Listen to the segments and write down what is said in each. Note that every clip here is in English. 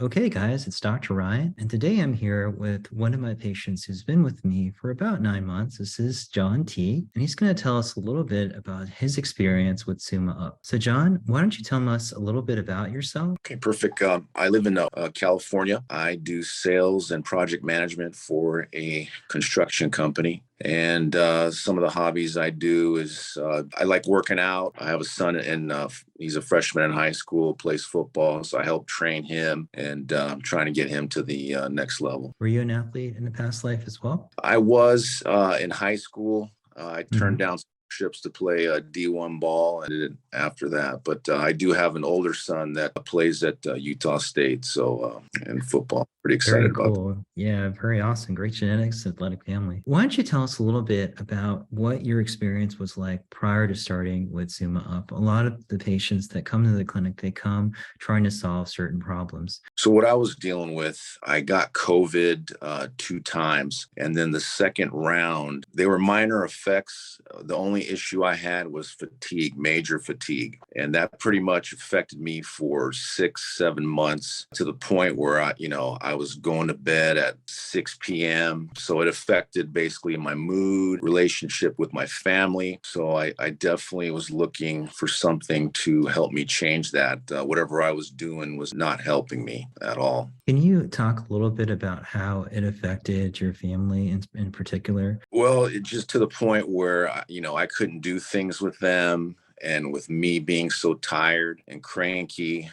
Okay, guys, it's Dr. Ryan, and today I'm here with one of my patients who's been with me for about 9 months. This is John T, and he's going to tell us a little bit about his experience with Summa Up. So, John, why don't you tell us a little bit about yourself? Okay, perfect. I live in California. I do sales and project management for a construction company. And some of the hobbies I do is I like working out. I have a son, and he's a freshman in high school, plays football. So I help train him, and I'm trying to get him to the next level. Were you an athlete in a past life as well? I was in high school. I turned Mhm. down scholarships to play D1 ball and did it after that. But I do have an older son that plays at Utah State, so in football. Pretty Very excited about that. cool. Yeah, very awesome. Great genetics, athletic family. Why don't you tell us a little bit about what your experience was like prior to starting with Summa Up? A lot of the patients that come to the clinic, they come trying to solve certain problems. So what I was dealing with, I got COVID 2 times, and then the second round, they were minor effects. The only issue I had was fatigue, major fatigue, and that pretty much affected me for 6, 7 months to the point where I was going to bed at 6 p.m. So it affected basically my mood, relationship with my family. So I definitely was looking for something to help me change that. Whatever I was doing was not helping me at all. Can you talk a little bit about how it affected your family in particular? Well, it just to the point where I couldn't do things with them, and with me being so tired and cranky,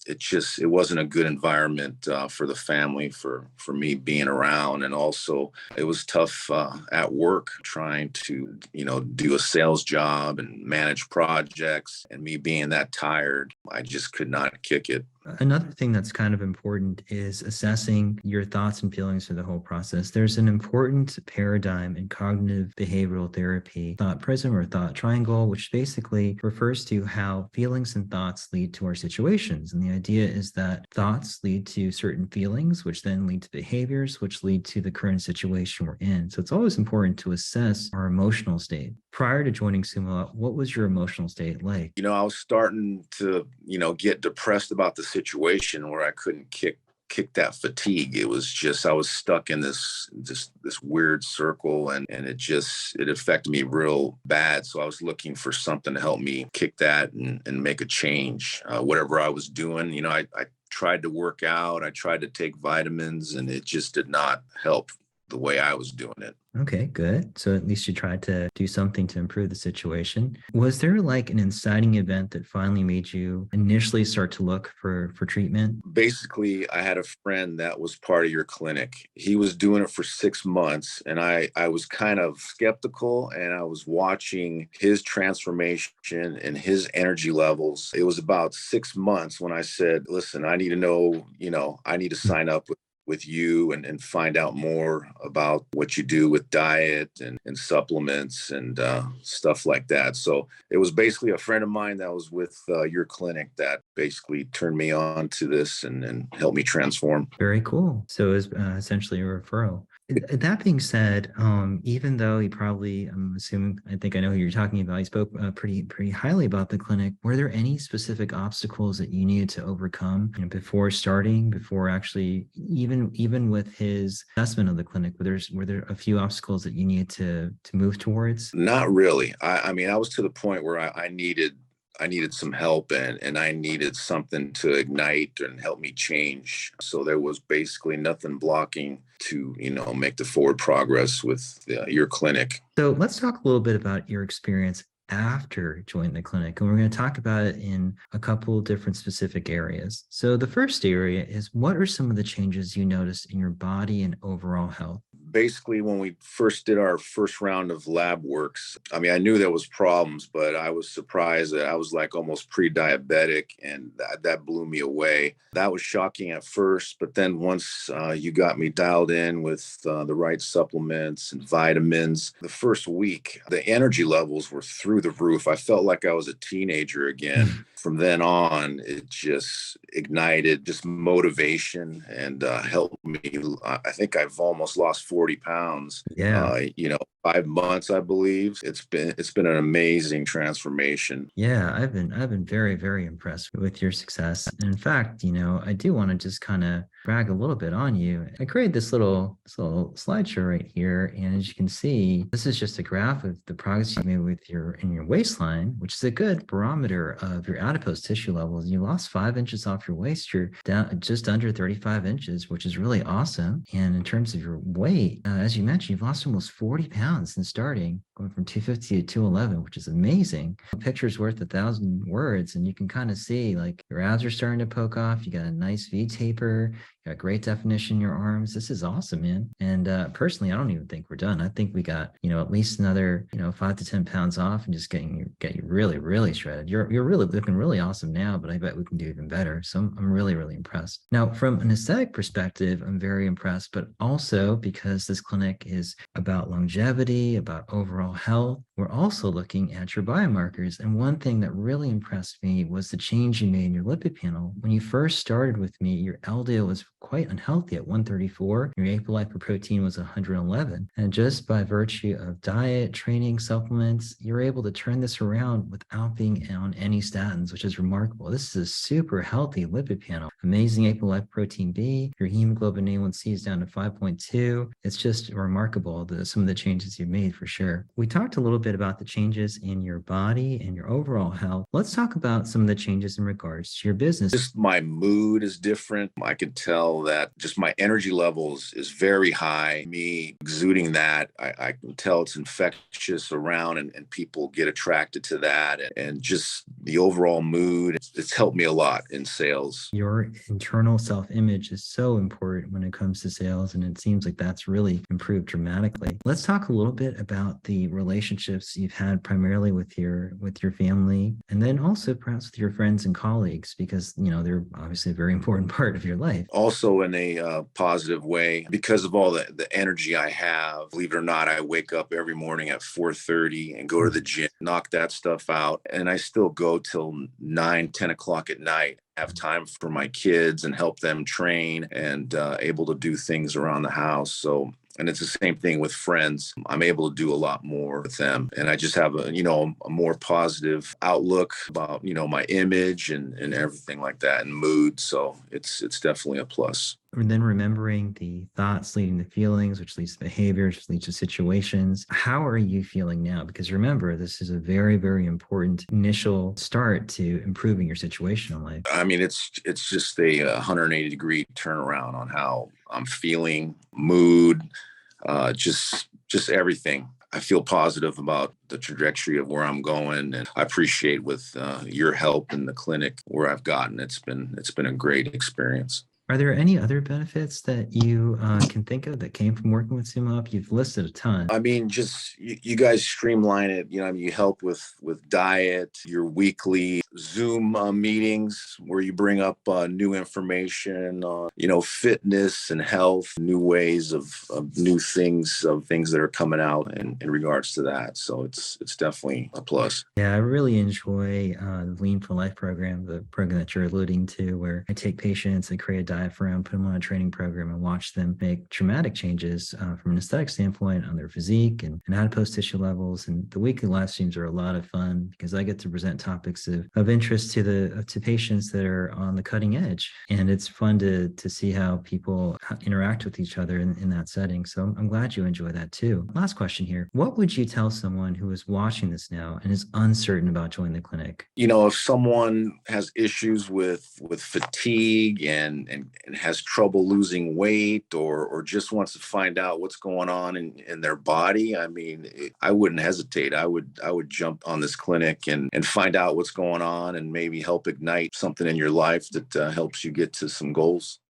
it wasn't a good environment for the family, for me being around. And also it was tough at work, trying to do a sales job and manage projects, and me being that tired, I just could not kick it. Another thing that's kind of important is assessing your thoughts and feelings through the whole process. There's an important paradigm in cognitive behavioral therapy, thought prism or thought triangle, which basically refers to how feelings and thoughts lead to our situations. And the idea is that thoughts lead to certain feelings, which then lead to behaviors, which lead to the current situation we're in. So it's always important to assess our emotional state. Prior to joining Sumo, what was your emotional state like? I was starting to, get depressed about the situation where I couldn't kick that fatigue. It was just I was stuck in this weird circle, and it affected me real bad. So I was looking for something to help me kick that and make a change. Whatever I was doing, I tried to work out, I tried to take vitamins, and it just did not help the way I was doing it. Okay, good. So at least you tried to do something to improve the situation. Was there like an inciting event that finally made you initially start to look for treatment? Basically, I had a friend that was part of your clinic. He was doing it for 6 months, and I was kind of skeptical, and I was watching his transformation and his energy levels. It was about 6 months when I said, listen, I need to know, I need to sign up with you, and find out more about what you do with diet and supplements and stuff like that. So it was basically a friend of mine that was with your clinic that basically turned me on to this and helped me transform. Very cool. So it was essentially a referral. That being said, even though he probably, I'm assuming, I think I know who you're talking about. He spoke pretty highly about the clinic. Were there any specific obstacles that you needed to overcome, before starting, before actually, even with his assessment of the clinic? Were there a few obstacles that you needed to move towards? Not really. I mean, I was to the point where I needed some help, and I needed something to ignite and help me change. So there was basically nothing blocking to, make the forward progress with your clinic. So let's talk a little bit about your experience after joining the clinic. And we're going to talk about it in a couple of different specific areas. So the first area is, what are some of the changes you noticed in your body and overall health? Basically, when we first did our first round of lab works, I mean, I knew there was problems, but I was surprised that I was like almost pre-diabetic, and that blew me away. That was shocking at first, but then once you got me dialed in with the right supplements and vitamins, the first week the energy levels were through the roof. I felt like I was a teenager again. From then on, it just ignited just motivation and helped me. I think I've almost lost 40 pounds. Yeah. 5 months, I believe. It's been an amazing transformation. Yeah, I've been very, very impressed with your success. And in fact, I do want to just kind of brag a little bit on you. I created this little slideshow right here, and as you can see, this is just a graph of the progress you made with your waistline, which is a good barometer of your adipose tissue levels. You lost 5 inches off your waist. You're down just under 35 inches, which is really awesome. And in terms of your weight, as you mentioned, you've lost almost 40 pounds since starting, going from 250 to 211, which is amazing. A picture's worth 1,000 words, and you can kind of see like your abs are starting to poke off. You got a nice V taper. You got great definition in your arms. This is awesome, man. And personally, I don't even think we're done. I think we got at least another 5 to 10 pounds off, and just get you really, really shredded. You're really looking really awesome now, but I bet we can do even better. So I'm really, really impressed. Now, from an aesthetic perspective, I'm very impressed, but also because this clinic is about longevity, about overall health, we're also looking at your biomarkers. And one thing that really impressed me was the change you made in your lipid panel. When you first started with me, your LDL was quite unhealthy at 134. Your apolipoprotein was 111. And just by virtue of diet, training, supplements, you're able to turn this around without being on any statins, which is remarkable. This is a super healthy lipid panel. Amazing apolipoprotein B. Your hemoglobin A1C is down to 5.2. It's just remarkable, some of the changes you've made for sure. We talked a little bit about the changes in your body and your overall health. Let's talk about some of the changes in regards to your business. Just my mood is different. I can tell that just my energy levels is very high. Me exuding that, I can tell it's infectious around, and people get attracted to that. And just the overall mood, it's helped me a lot in sales. Your internal self-image is so important when it comes to sales, and it seems like that's really improved dramatically. Let's talk a little bit about the relationships you've had primarily with your family, and then also perhaps with your friends and colleagues, because they're obviously a very important part of your life. Also in a positive way, because of all the energy I have. Believe it or not, I wake up every morning at 4:30 and go to the gym, knock that stuff out, and I still go till 9, 10 o'clock at night. Have time for my kids and help them train, and able to do things around the house. And it's the same thing with friends. I'm able to do a lot more with them. And I just have a more positive outlook about, my image and everything like that, and mood. So it's definitely a plus. And then remembering the thoughts leading to feelings, which leads to behaviors, which leads to situations. How are you feeling now? Because remember, this is a very, very important initial start to improving your situation in life. I mean, it's just a 180-degree turnaround on how I'm feeling, mood, just everything. I feel positive about the trajectory of where I'm going, and I appreciate with your help in the clinic where I've gotten. It's been a great experience. Are there any other benefits that you can think of that came from working with Summa Up? You've listed a ton. I mean, just you guys streamline it. You help with diet, your weekly Zoom meetings where you bring up new information on, fitness and health, new ways of new things, of things that are coming out in regards to that. So it's definitely a plus. Yeah, I really enjoy the Lean for Life program, the program that you're alluding to, where I take patients and create a diet for them, put them on a training program, and watch them make dramatic changes from an aesthetic standpoint on their physique and adipose tissue levels. And the weekly live streams are a lot of fun because I get to present topics of interest to patients that are on the cutting edge. And it's fun to see how people interact with each other in that setting. So I'm glad you enjoy that too. Last question here. What would you tell someone who is watching this now and is uncertain about joining the clinic? If someone has issues with fatigue and has trouble losing weight, or just wants to find out what's going on in their body, I mean, I wouldn't hesitate. I would jump on this clinic and find out what's going on, and maybe help ignite something in your life that helps you get to some goals.